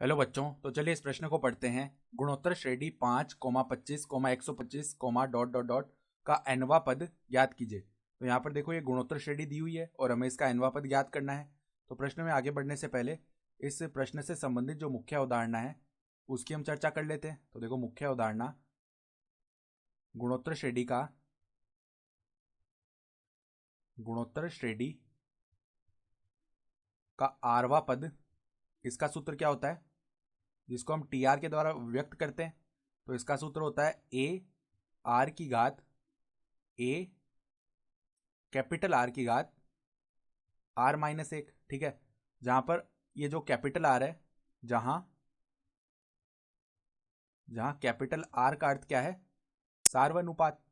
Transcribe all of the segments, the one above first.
Hello बच्चों, तो चलिए इस प्रश्न को पढ़ते हैं। गुणोत्तर श्रेणी 5, 25, 125 डॉट डॉट डॉट का nवां पद ज्ञात कीजिए। तो यहाँ पर देखो, ये गुणोत्तर श्रेणी दी हुई है और हमें इसका nवां पद ज्ञात करना है। तो प्रश्न में आगे बढ़ने से पहले इस प्रश्न से संबंधित जो मुख्य अवधारणा है उसकी हम चर्चा कर लेते हैं। तो देखो, मुख्य अवधारणा गुणोत्तर श्रेणी का आरवा पद, इसका सूत्र क्या होता है, जिसको हम टी आर के द्वारा व्यक्त करते हैं। तो इसका सूत्र होता है ए आर की घात ए कैपिटल आर की घात R-1। ठीक है, जहां पर ये जो कैपिटल आर है, जहां जहां कैपिटल आर का अर्थ क्या है, सार्वनुपात।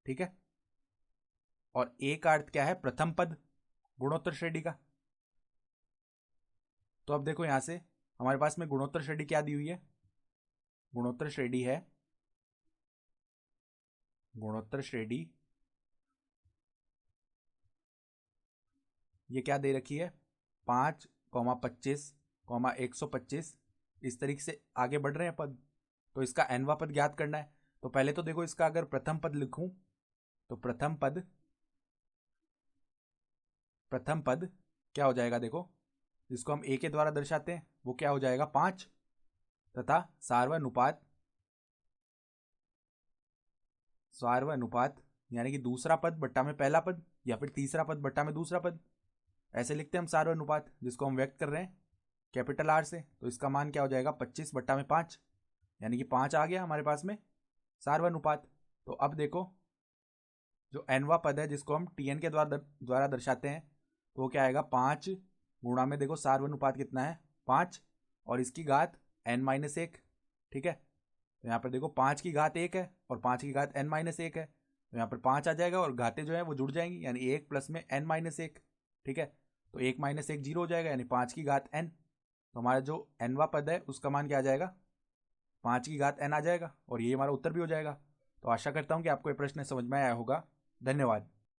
ठीक है, और ए का अर्थ क्या है, प्रथम पद गुणोत्तर श्रेणी का। तो अब देखो, यहां से हमारे पास में गुणोत्तर श्रेणी क्या दी हुई है। गुणोत्तर श्रेणी है, गुणोत्तर श्रेणी ये क्या दे रखी है, 5, 25, 125, इस तरीके से आगे बढ़ रहे हैं पद। तो इसका nवां पद ज्ञात करना है। तो पहले तो देखो, इसका अगर प्रथम पद लिखूं तो प्रथम पद क्या हो जाएगा, देखो, जिसको हम ए के द्वारा दर्शाते हैं वो क्या हो जाएगा, 5, तथा सार्वनुपात यानी कि दूसरा पद बट्टा में पहला पद, या फिर तीसरा पद बट्टा में दूसरा पद, ऐसे लिखते हैं हम सार्वनुपात, जिसको हम व्यक्त कर रहे हैं कैपिटल आर से। तो इसका मान क्या हो जाएगा, 25/5, यानी कि 5 आ गया हमारे पास में सार्वनुपात। तो अब देखो, जो nवां पद है जिसको हम टी एन के द्वारा दर्शाते हैं, तो वो क्या आएगा, 5 गुणा में, देखो सार्वनुपात कितना है, 5, और इसकी घात n-1। ठीक है, तो यहाँ पर देखो 5 की घात 1 है और 5 की घात n-1 है। तो यहाँ पर 5 आ जाएगा और घातें जो है वो जुड़ जाएंगी, यानी 1 प्लस में n-1। ठीक है, तो 1 - 1 जीरो हो जाएगा, यानी 5 की घात n। तो हमारा जो nवां पद है उसका मान क्या आ जाएगा, 5 की घात n आ जाएगा, और ये हमारा उत्तर भी हो जाएगा। तो आशा करता हूँ कि आपको ये प्रश्न समझ में आया होगा। धन्यवाद।